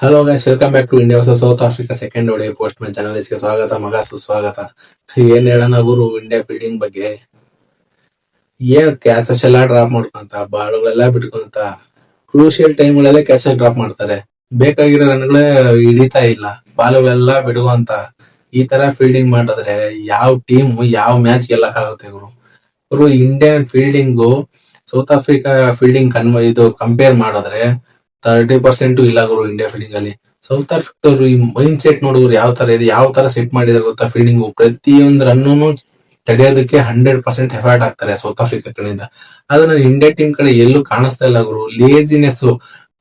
Hello guys, welcome back to India versus South Africa second ODI post match ಗೆ ಸ್ವಾಗತ ಮಗ, ಸುಸ್ವಾಗತ. ಏನ್ ಹೇಳೋಣ ಗುರು ಇಂಡಿಯಾ ಫೀಲ್ಡಿಂಗ್ ಬಗ್ಗೆ. ಏನ್ ಕ್ಯಾಚಸ್ ಎಲ್ಲ ಡ್ರಾಪ್ ಮಾಡ್ಕೊಂತ, ಬಾಳುಗಳೆಲ್ಲ ಬಿಟ್ಕೊಂತ, ಕ್ರೂಷಿಯಲ್ ಟೈಮ್ ಗಳಲ್ಲೇ ಕ್ಯಾಚಸ್ ಡ್ರಾಪ್ ಮಾಡ್ತಾರೆ. ಬೇಕಾಗಿರೋ ರನ್ಗಳೇ ಹಿಡಿತಾ ಇಲ್ಲ, ಬಾಲುಗಳೆಲ್ಲ ಬಿಡುವಂತ. ಈ ತರ ಫೀಲ್ಡಿಂಗ್ ಮಾಡಿದ್ರೆ ಯಾವ ಟೀಮ್ ಯಾವ ಮ್ಯಾಚ್ ಗೆಲ್ಲಕ್ಕಾಗುತ್ತೆ ಗುರು. ಗುರು Indian fielding South Africa fielding ಇದು ಕಂಪೇರ್ ಮಾಡಿದ್ರೆ 30% ಇಲ್ಲ ಗುರು ಇಂಡಿಯಾ ಫೀಲ್ಡಿಂಗ್ ಅಲ್ಲಿ. ಸೌತ್ ಆಫ್ರಿಕಾ ಈ ಮೈಂಡ್ ಸೆಟ್ ನೋಡಿದ್ರು ಯಾವ ತರ ಇದೆ, ಯಾವ ತರ ಸೆಟ್ ಮಾಡಿದಾರೆ ಗೊತ್ತಾ ಫೀಲ್ಡಿಂಗ್. ಪ್ರತಿಯೊಂದು ರನ್ನೂ ತಡೆಯೋದಕ್ಕೆ 100% ಎಫರ್ಟ್ ಆಗ್ತಾರೆ ಸೌತ್ ಆಫ್ರಿಕಾ ಕಡೆಯಿಂದ. ಅದನ್ನ ಇಂಡಿಯಾ ಟೀಮ್ ಕಡೆ ಎಲ್ಲೂ ಕಾಣಿಸ್ತಾ ಇಲ್ಲ ಗುರು. ಲೇಜಿನೆಸ್,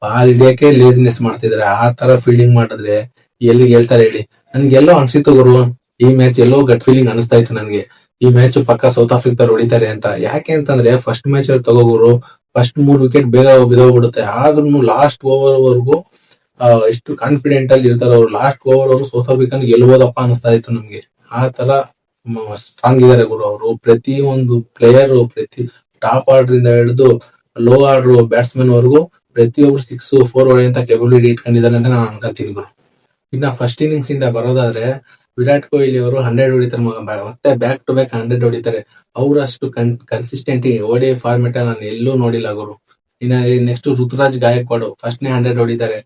ಬಾಲ್ ಹಿಡಿಯಕ್ಕೆ ಲೇಜಿನೆಸ್ ಮಾಡ್ತಿದಾರೆ. ಆ ತರ ಫೀಲ್ಡಿಂಗ್ ಮಾಡಿದ್ರೆ ಎಲ್ಲಿ ಗೆಲ್ತಾರೆ ಹೇಳಿ. ನನ್ಗೆಲ್ಲೋ ಅನ್ಸಿತ್ತು ಗುರು, ಈ ಮ್ಯಾಚ್ ಎಲ್ಲೋ ಗಟ್ ಫೀಲಿಂಗ್ ಅನಿಸ್ತಾ ಇತ್ತು ನನ್ಗೆ. ಈ ಮ್ಯಾಚ್ ಪಕ್ಕ ಸೌತ್ ಆಫ್ರಿಕಾ ಹೊಡಿತಾರೆ ಅಂತ. ಯಾಕೆ ಅಂತಂದ್ರೆ ಫಸ್ಟ್ ಮ್ಯಾಚ್ ಅಲ್ಲಿ ತಗೋಗುರು, ಫಸ್ಟ್ 3 ವಿಕೆಟ್ ಬೇಗ ಬಿದೋಗ್ಬಿಡುತ್ತೆ. ಆದ್ರೂ ಲಾಸ್ಟ್ ಓವರ್ ವರೆಗೂ ಎಷ್ಟು ಕಾನ್ಫಿಡೆಂಟ್ ಅಲ್ಲಿ ಇರ್ತಾರೆ ಅವರು. ಲಾಸ್ಟ್ ಓವರ್ ಅವರು ಸೌತ್ ಆಫ್ರಿಕಾ ಗೆಲ್ಬೋದಪ್ಪ ಅನಿಸ್ತಾ ಇತ್ತು ನಮ್ಗೆ. ಆ ತರ ಸ್ಟ್ರಾಂಗ್ ಇದಾರೆ ಗುರು ಅವರು. ಪ್ರತಿ ಒಂದು ಪ್ಲೇಯರ್, ಪ್ರತಿ ಟಾಪ್ ಆರ್ಡರ್ ಇಂದ ಹಿಡಿದು ಲೋ ಆರ್ಡರ್ ಬ್ಯಾಟ್ಸ್ಮನ್ ವರೆಗೂ ಪ್ರತಿಯೊಬ್ರು 6-4 ಹೊಡೆಯಂತ ಕೆಪಾಬಿಲಿಟಿ ಇಟ್ಕೊಂಡಿದ್ದಾರೆ ಅಂತ ನಾನು ಅನ್ಕೊಂತೀನಿ ಗುರು. ಇನ್ನ ಫಸ್ಟ್ ಇನ್ನಿಂಗ್ಸ್ ಇಂದ ಬರೋದಾದ್ರೆ ವಿರಾಟ್ ಕೊಹ್ಲಿ ಅವರು 100 ಹೊಡಿತಾರೆ, ಮತ್ತೆ ಬ್ಯಾಕ್ ಟು ಬ್ಯಾಕ್ 100 ಹೊಡಿತಾರೆ. ಅವ್ರು ಅಷ್ಟು ಕನ್ಸಿಸ್ಟೆಂಟ್ ಓಡಿ ಫಾರ್ಮೆಟ್ ನಾನು ಎಲ್ಲೂ ನೋಡಿಲ್ಲ ಗುರು. ಇನ್ನ ನೆಕ್ಸ್ಟ್ ಋತುರಾಜ್ ಗಾಯಕ್ವಾಡ್ ಫಸ್ಟ್ ನೇ 100 ಹೊಡಿತಾರೆ.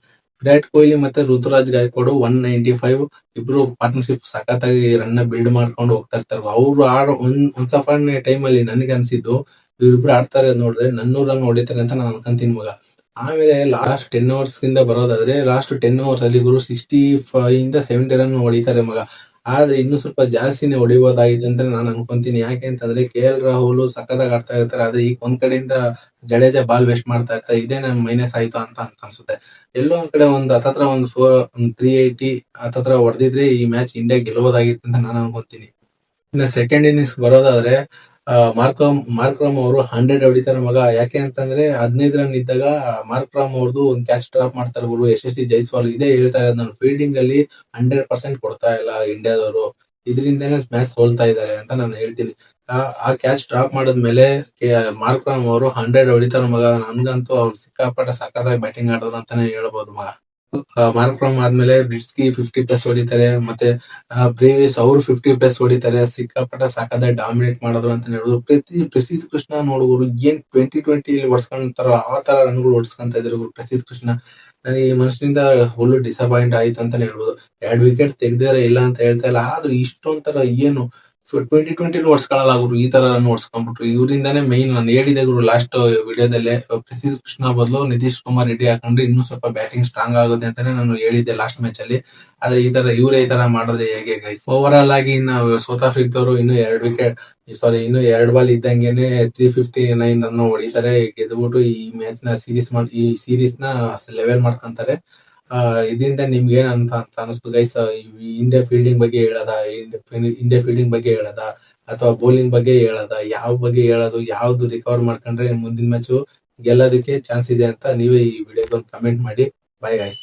ವಿರಾಟ್ ಕೊಹ್ಲಿ ಮತ್ತೆ ಋತುರಾಜ್ ಗಾಯಕ್ವಾಡ್ 195 ಇಬ್ರು ಪಾರ್ಟ್ನರ್ಶಿಪ್ ಸಖತ್ತಾಗಿ ರನ್ ಬಿಲ್ಡ್ ಮಾಡ್ಕೊಂಡು ಹೋಗ್ತಾ ಇರ್ತಾರೆ. ಅವ್ರು ಒನ್ಸ್ ಅಪಾನ್ ಟೈಮ್ ಅಲ್ಲಿ ನನಗೆ ಅನ್ಸಿದ್ದು ಇವ್ರಿಬ್ರು ಆಡ್ತಾರೆ ನೋಡ್ರೆ 400 ರನ್ ಹೊಡಿತಾರೆ ಅಂತ ನಾನು ಅನ್ಕೊಂತೀನಿ ಮಗ. ಆಮೇಲೆ ಲಾಸ್ಟ್ 10 overs ಗಿಂತ ಬರೋದಾದ್ರೆ ಲಾಸ್ಟ್ 10 overs ಅಲ್ಲಿ ಗುರು 65 ಇಂದ 70 ರನ್ ಹೊಡಿತಾರೆ ಮಗ. ಆದ್ರೆ ಇನ್ನು ಸ್ವಲ್ಪ ಜಾಸ್ತಿನೇ ಹೊಡಿಬಹುದಾಗಿದೆ ಅಂತ ನಾನು ಅನ್ಕೊಂತೀನಿ. ಯಾಕೆ ಅಂತಂದ್ರೆ KL ರಾಹುಲ್ ಸಖತ್ತಾಗಿ ಆಡ್ತಾ ಇರ್ತಾರೆ. ಆದ್ರೆ ಈಗ ಒಂದ್ ಕಡೆಯಿಂದ ಜಡೇಜಾ ಬಾಲ್ ವೇಸ್ಟ್ ಮಾಡ್ತಾ ಇರ್ತಾರೆ. ಇದೇ ನಮ್ ಮೈನಸ್ ಆಯ್ತು ಅಂತ ಅನ್ಸುತ್ತೆ. ಎಲ್ಲೋ ಒಂದ್ ಕಡೆ ಒಂದು ಹತ್ತತ್ರ ಒಂದು 380 ಹತ್ತತ್ರ ಹೊಡೆದಿದ್ರೆ ಈ ಮ್ಯಾಚ್ ಇಂಡಿಯಾ ಗೆಲ್ಲಬಹುದಾಗಿತ್ತು ಅಂತ ನಾನು ಅನ್ಕೊಂತೀನಿ. ಇನ್ನು ಸೆಕೆಂಡ್ ಇನ್ನಿಂಗ್ಸ್ ಬರೋದಾದ್ರೆ ಮಾರ್ಕ್ರಮ್ ಅವರು 100 ಹೊಡಿತಾರೆ ಮಗ. ಯಾಕೆ ಅಂತಂದ್ರೆ 15 ರನ್ ಇದ್ದಾಗ ಮಾರ್ಕ್ರಮ್ ಅವ್ರದ್ದು ಒಂದು ಕ್ಯಾಚ್ ಡ್ರಾಪ್ ಮಾಡ್ತಾರೆ ಗುರು, ಯಶಸ್ವಿ ಜೈಸ್ವಾಲ್. ಇದೇ ಹೇಳ್ತಾ ಇರೋದು ನಾನು, ಫೀಲ್ಡಿಂಗ್ ಅಲ್ಲಿ 100% ಕೊಡ್ತಾ ಇಲ್ಲ ಇಂಡಿಯಾದವರು. ಇದರಿಂದನೇ ಮ್ಯಾಚ್ ಸೋಲ್ತಾ ಇದ್ದಾರೆ ಅಂತ ನಾನು ಹೇಳ್ತೀನಿ. ಆ ಕ್ಯಾಚ್ ಡ್ರಾಪ್ ಮಾಡಿದ್ಮೇಲೆ ಮಾರ್ಕ್ರಮ್ ಅವರು 100 ಹೊಡಿತಾರೆ ಮಗ. ನನ್ಗಂತೂ ಅವ್ರು ಸಿಕ್ಕಾಪಟ್ಟೆ ಸಖತ್ತಾಗಿ ಬ್ಯಾಟಿಂಗ್ ಆಡಿದ್ರು ಅಂತಾನೆ ಹೇಳ್ಬೋದು ಮಗ. ಮಾರ್ಕ್ರಮ್ ಆದ್ಮೇಲೆ ಬ್ರಿಡ್ಸ್ಕಿ 50+ ಹೊಡಿತಾರೆ, ಮತ್ತೆ ಬ್ರೇವಿಸ್ ಅವರು 50+ ಹೊಡಿತಾರೆ. ಸಿಕ್ಕಾಪಟ್ಟೆ ಸಾಕಾದ ಡಾಮಿನೇಟ್ ಮಾಡೋದು ಅಂತ ಹೇಳ್ಬೋದು. ಪ್ರಸಿದ್ಧ ಕೃಷ್ಣ ನೋಡುವರು ಏನ್ 2020 ಹೊಡ್ಸ್ಕೊಂತಾರೋ ಆ ತರ ರನ್ಗಳು ಹೊಡ್ಸ್ಕೊಂತ ಇದ್ರು ಪ್ರಸಿದ್ಧ ಕೃಷ್ಣ. ನನಗೆ ಈ ಮನುಷ್ಯನಿಂದ ಫುಲ್ ಡಿಸಪಾಯಿಂಟ್ ಆಯ್ತು ಅಂತಾನೆ ಹೇಳ್ಬೋದು. 2 ವಿಕೆಟ್ ತೆಗ್ದಿರ ಇಲ್ಲ ಅಂತ ಹೇಳ್ತಾ ಇಲ್ಲ, ಆದ್ರೆ ಇಷ್ಟೊಂಥರ ಏನು 2020 ಹೊಡ್ಸ್ಕೊಳ್ಳಲ್ಲ ಗುರು. ಈ ತರ ರನ್ ಹೊಡ್ಸ್ಕೊಂಡ್ಬಿಟ್ರು. ಇವರಿಂದಾನೇ ಮೈನ್ ನಾನು ಹೇಳಿದೆ ಗುರು ಲಾಸ್ಟ್ ವಿಡಿಯೋದಲ್ಲೇ, ಪ್ರಸಿದ್ಧ ಕೃಷ್ಣ ಬದಲು ನಿತೀಶ್ ಕುಮಾರ್ ರೆಡ್ಡಿ ಹಾಕೊಂಡ್ರೆ ಇನ್ನೂ ಸ್ವಲ್ಪ ಬ್ಯಾಟಿಂಗ್ ಸ್ಟ್ರಾಂಗ್ ಆಗುತ್ತೆ ಅಂತಾನೆ ನಾನು ಹೇಳಿದ್ದೆ ಲಾಸ್ಟ್ ಮ್ಯಾಚ್ ಅಲ್ಲಿ. ಆದ್ರೆ ಇವರೇ ಈ ತರ ಮಾಡಿದ್ರೆ ಹೇಗೆ ಗೈಸ್. ಓವರ್ ಆಲ್ ಆಗಿ ಇನ್ನು ಸೌತ್ ಆಫ್ರಿಕದವರು ಇನ್ನು 2 ಬಾಲ್ ಇದ್ದಂಗೆನೆ 359 ರನ್ ಹೊಡಿತಾರೆ, ಗೆದ್ಬಿಟ್ಟು ಈ ಮ್ಯಾಚ್ ನ ಸೀರೀಸ್ ನ ಲೆವೆಲ್ ಮಾಡ್ಕೊಂತಾರೆ. ಇದರಿಂದ ನಿಮ್ಗೆ ಏನ್ ಅಂತ ಅನಿಸ್ತು ಗೈಸ್? ಇಂಡಿಯಾ ಫೀಲ್ಡಿಂಗ್ ಬಗ್ಗೆ ಹೇಳದ ಅಥವಾ ಬೌಲಿಂಗ್ ಬಗ್ಗೆ ಹೇಳದ, ಯಾವ ಬಗ್ಗೆ ಹೇಳೋದು, ಯಾವ್ದು ರಿಕವರ್ ಮಾಡ್ಕೊಂಡ್ರೆ ಮುಂದಿನ ಮ್ಯಾಚ್ ಗೆಲ್ಲೋದಕ್ಕೆ ಚಾನ್ಸ್ ಇದೆ ಅಂತ ನೀವೇ ಈ ವಿಡಿಯೋಗೆ ಒಂದು ಕಮೆಂಟ್ ಮಾಡಿ. Bye guys.